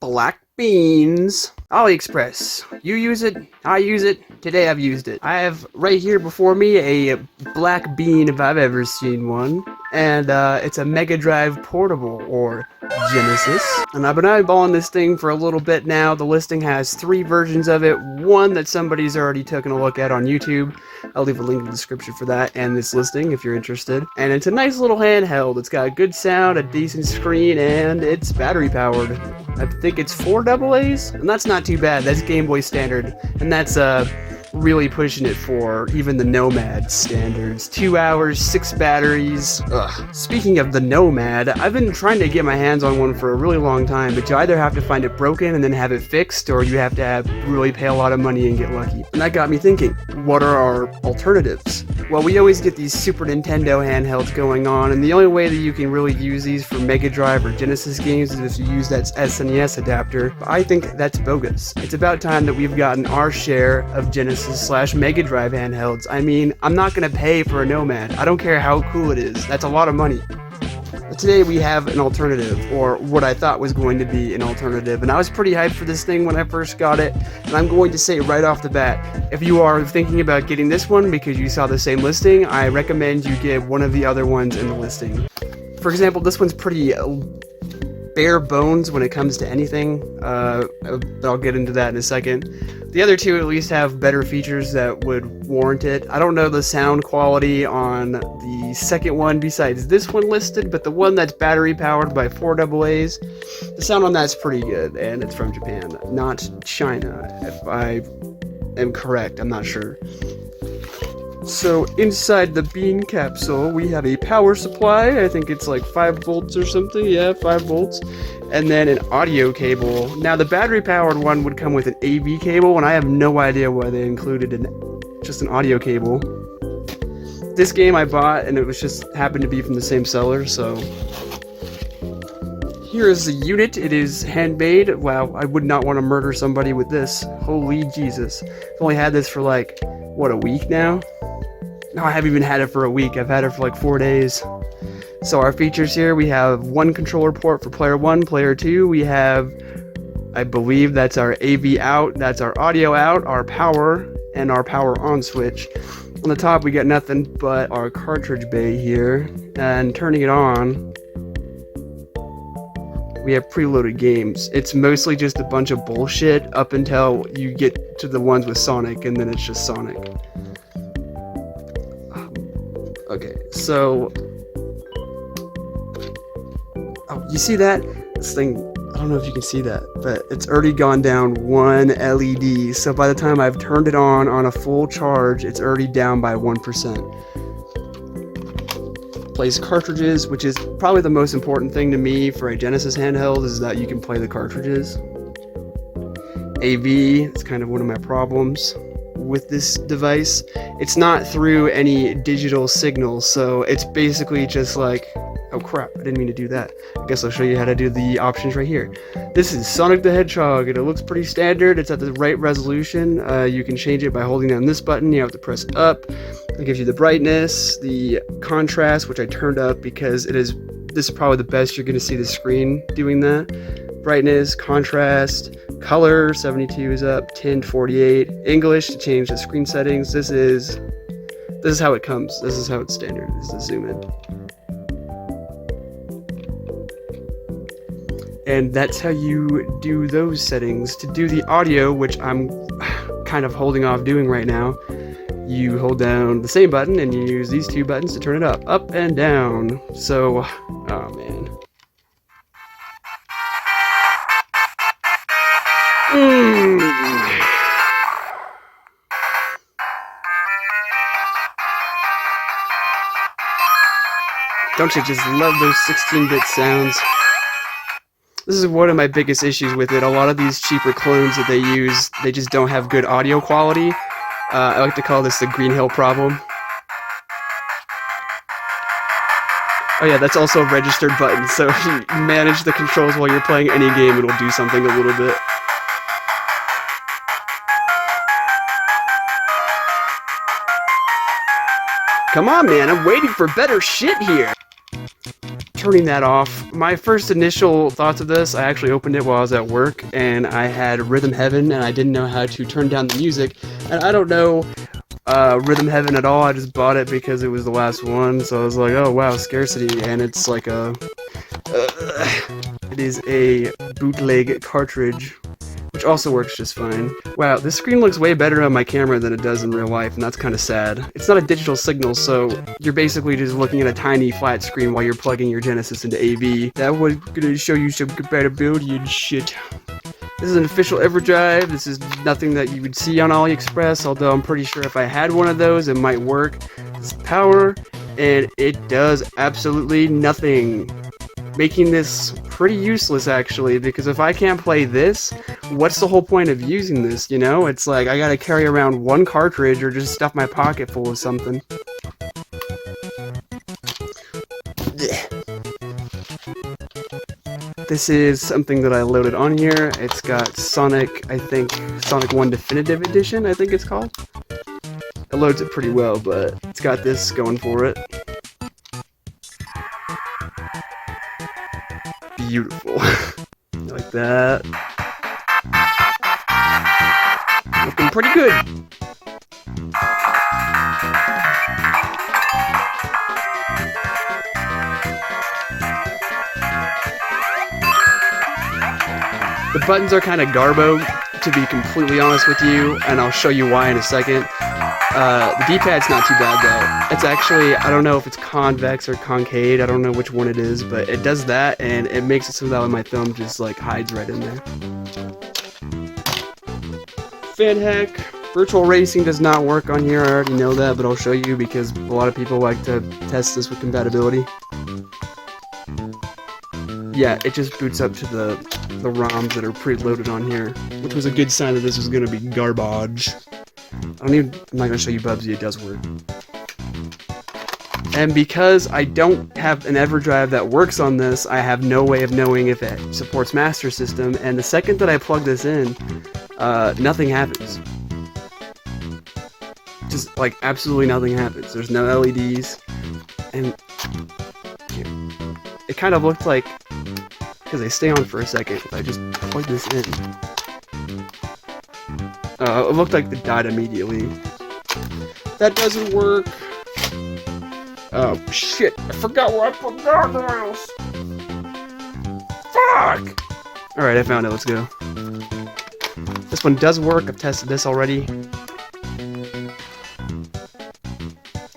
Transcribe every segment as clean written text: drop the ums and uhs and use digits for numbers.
Black beans. Aliexpress. You use it, I use it, today I've used it. I have right here before me a black bean if I've ever seen one. And it's a Mega Drive portable, or Genesis. And I've been eyeballing this thing for a little bit now. The listing has 3 versions of it. One that somebody's already taken a look at on YouTube. I'll leave a link in the description for that and this listing if you're interested. And it's a nice little handheld. It's got good sound, a decent screen, and it's battery powered. I think it's 4 AA's, and that's not too bad. That's Game Boy standard, and that's really pushing it for even the Nomad standards. 2 hours, 6 batteries. Ugh. Speaking of the Nomad, I've been trying to get my hands on one for a really long time, but you either have to find it broken and then have it fixed, or you have to really pay a lot of money and get lucky. And that got me thinking, what are our alternatives? Well, we always get these Super Nintendo handhelds going on, and the only way that you can really use these for Mega Drive or Genesis games is if you use that SNES adapter. But I think that's bogus. It's about time that we've gotten our share of Genesis/Mega Drive handhelds. I mean, I'm not gonna pay for a Nomad. I don't care how cool it is. That's a lot of money. But today we have an alternative, or what I thought was going to be an alternative, and I was pretty hyped for this thing when I first got it, and I'm going to say right off the bat, if you are thinking about getting this one because you saw the same listing, I recommend you get one of the other ones in the listing. For example, this one's pretty bare bones when it comes to anything, but I'll get into that in a second. The other two at least have better features that would warrant it. I don't know the sound quality on the second one besides this one listed, but the one that's battery powered by 4 AA's, the sound on that's pretty good, and it's from Japan, not China, if I am correct, I'm not sure. So inside the bean capsule, we have a power supply. I think it's like 5 volts or something. Yeah, 5 volts. And then an audio cable. Now the battery powered one would come with an AV cable, and I have no idea why they included just an audio cable. This game I bought, and it was just happened to be from the same seller, so. Here is the unit. It is handmade. Wow, I would not want to murder somebody with this. Holy Jesus. I've only had this for like, what, a week now? No, I haven't even had it for a week. I've had it for like 4 days. So our features here, we have 1 controller port for player 1, player 2. We have, I believe that's our AV out, that's our audio out, our power, and our power on switch. On the top, we got nothing but our cartridge bay here. And turning it on, we have preloaded games. It's mostly just a bunch of bullshit up until you get to the ones with Sonic, and then it's just Sonic. Okay, so, oh, you see that? This thing, I don't know if you can see that, but it's already gone down 1 LED, so by the time I've turned it on a full charge, it's already down by 1%. Plays cartridges, which is probably the most important thing to me for a Genesis handheld, is that you can play the cartridges. AV, it's kind of one of my problems with this device. It's not through any digital signals, so it's basically just like, oh crap, I didn't mean to do that. I guess I'll show you how to do the options right here. This is Sonic the Hedgehog, and it looks pretty standard. It's at the right resolution. You can change it by holding down this button. You have to press up. It gives you the brightness, the contrast, which I turned up because this is probably the best you're going to see the screen doing that. Brightness, contrast, color, 72 is up, tint 48, English to change the screen settings. This is how it comes. This is how it's standard. This is the zoom in. And that's how you do those settings. To do the audio, which I'm kind of holding off doing right now, you hold down the same button and you use these 2 buttons to turn it up and down. So, oh man. Don't you just love those 16-bit sounds? This is one of my biggest issues with it. A lot of these cheaper clones that they use, they just don't have good audio quality. I like to call this the Green Hill problem. Oh yeah, that's also a registered button, so if you manage the controls while you're playing any game, it'll do something a little bit. Come on, man, I'm waiting for better shit here! turning that off. My first initial thoughts of this, I actually opened it while I was at work, and I had Rhythm Heaven, and I didn't know how to turn down the music, and I don't know Rhythm Heaven at all. I just bought it because it was the last one, so I was like, oh wow, scarcity, and it's like a, it is a bootleg cartridge, which also works just fine. Wow, this screen looks way better on my camera than it does in real life, and that's kind of sad. It's not a digital signal, so you're basically just looking at a tiny flat screen while you're plugging your Genesis into AV. That was gonna show you some compatibility and shit. This is an official EverDrive. This is nothing that you would see on Aliexpress, although I'm pretty sure if I had one of those, it might work. This is power, and it does absolutely nothing. Making this pretty useless, actually, because if I can't play this, what's the whole point of using this, you know? It's like I gotta carry around one cartridge or just stuff my pocket full of something. This is something that I loaded on here. It's got Sonic, I think, Sonic 1 Definitive Edition, I think it's called. It loads it pretty well, but it's got this going for it. Beautiful. Like that. Looking pretty good. The buttons are kind of garbo, to be completely honest with you, and I'll show you why in a second. The D-pad's not too bad though. It's actually, I don't know if it's convex or concave, I don't know which one it is, but it does that, and it makes it so that my thumb just like hides right in there. Fan hack. Virtual racing does not work on here, I already know that, but I'll show you because a lot of people like to test this with compatibility. Yeah, it just boots up to the ROMs that are preloaded on here, which was a good sign that this was going to be garbage. I'm not going to show you Bubsy, it does work. And because I don't have an EverDrive that works on this, I have no way of knowing if it supports Master System, and the second that I plug this in, nothing happens. Just, like, absolutely nothing happens. There's no LEDs, and it kind of looked like, because they stay on for a second, if I just plug this in. It looked like it died immediately. That doesn't work. Oh, shit. I forgot where I put guardrails. Fuck! Alright, I found it. Let's go. This one does work. I've tested this already.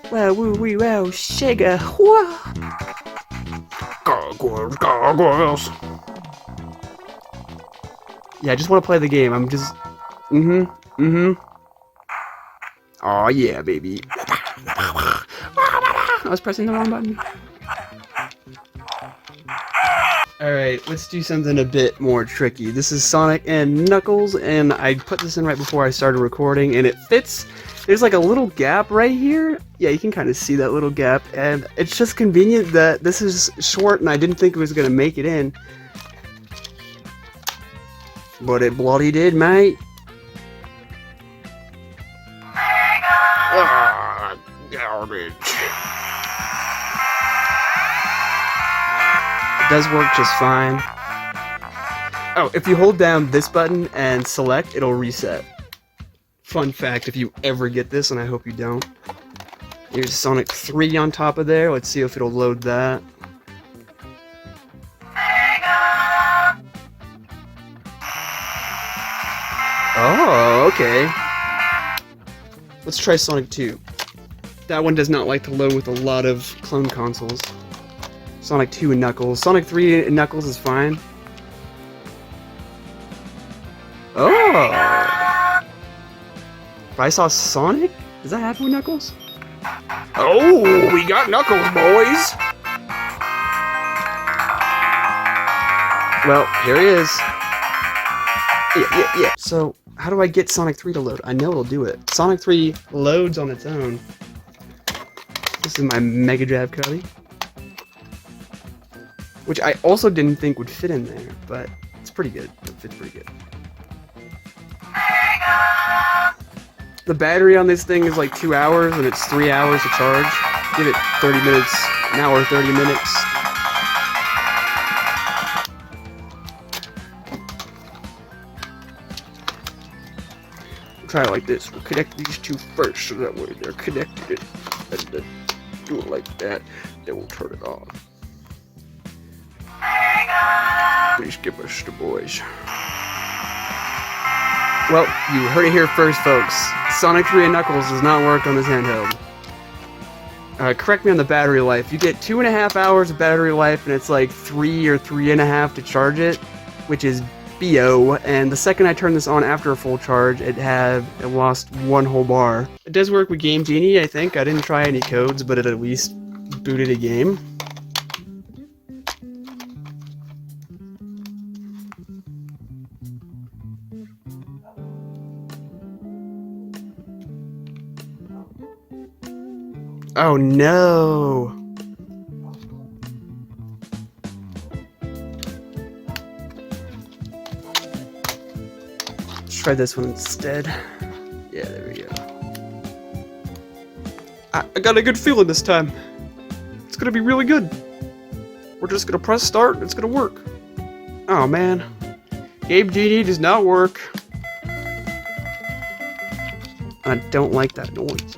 Wow, woo, wee, wow, Sega. Whoa. Gargoyles. Yeah, I just want to play the game. I'm just... Aw, yeah, baby. I was pressing the wrong button. Alright, let's do something a bit more tricky. This is Sonic and Knuckles, and I put this in right before I started recording, and it fits. There's like a little gap right here. Yeah, you can kind of see that little gap, and it's just convenient that this is short, and I didn't think it was going to make it in. But it bloody did, mate. Ah, garbage. It does work just fine. Oh, if you hold down this button and select, it'll reset. Fun fact, if you ever get this, and I hope you don't. Here's Sonic 3 on top of there. Let's see if it'll load that. Oh, okay. Let's try Sonic 2. That one does not like to load with a lot of clone consoles. Sonic 2 and Knuckles. Sonic 3 and Knuckles is fine. Oh! If I saw Sonic? Does that happen with Knuckles? Oh, we got Knuckles, boys! Well, here he is. Yeah. So, how do I get Sonic 3 to load? I know it'll do it. Sonic 3 loads on its own. This is my Mega Drive copy. Which I also didn't think would fit in there, but it's pretty good. It fits pretty good. The battery on this thing is like 2 hours, and it's 3 hours to charge. Give it 30 minutes, an hour, 30 minutes. try it like this. We'll connect these two first, so that way they're connected. And then do it like that. Then we'll turn it on. Please give us the boys. Well, you heard it here first, folks. Sonic 3 and Knuckles does not work on this handheld. Correct me on the battery life. You get 2.5 hours of battery life, and it's like 3 or 3.5 to charge it, which is BO. And the second I turned this on after a full charge, it lost 1 whole bar. It does work with Game Genie, I think. I didn't try any codes, but it at least booted a game. Oh no! Let's try this one instead. Yeah, there we go. I got a good feeling this time. It's gonna be really good. We're just gonna press start and it's gonna work. Oh man. Game Genie does not work. I don't like that noise.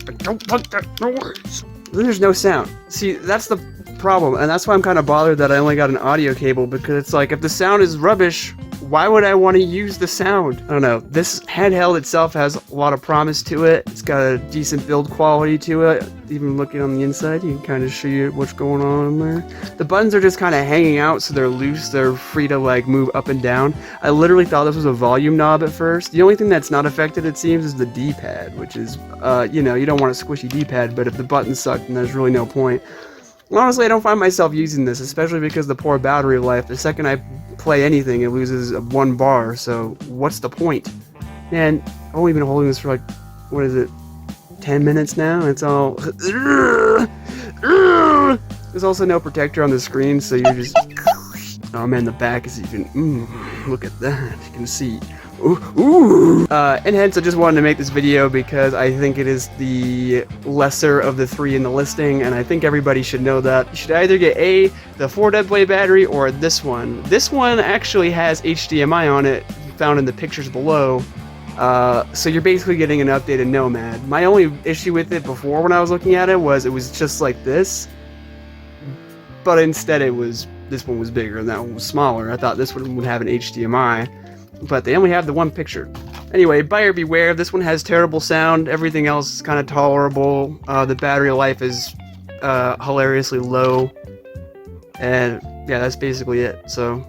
I don't like that noise. Then there's no sound. See, that's the problem, and that's why I'm kind of bothered that I only got an audio cable, because it's like, if the sound is rubbish, why would I want to use the sound? I don't know. This handheld itself has a lot of promise to it. It's got a decent build quality to it. Even looking on the inside, you can kind of see what's going on in there. The buttons are just kind of hanging out, so they're loose. They're free to like move up and down. I literally thought this was a volume knob at first. The only thing that's not affected, it seems, is the D-pad, which is, you know, you don't want a squishy D-pad, but if the buttons suck, then there's really no point. Honestly, I don't find myself using this, especially because the poor battery life. The second I play anything, it loses 1 bar, so what's the point? And I've only been holding this for like, what is it, 10 minutes now? It's all... There's also no protector on the screen, so you're just... Oh man, the back is even... look at that, you can see... and hence I just wanted to make this video because I think it is the lesser of the 3 in the listing, and I think everybody should know that. You should either get the 4 dead blade battery or this one. This one actually has HDMI on it, found in the pictures below, so you're basically getting an updated Nomad. My only issue with it before when I was looking at it was just like this, but instead this one was bigger and that one was smaller. I thought this one would have an HDMI. But they only have the 1 picture. Anyway, buyer beware. This one has terrible sound. Everything else is kind of tolerable. The battery life is hilariously low. And yeah, that's basically it. So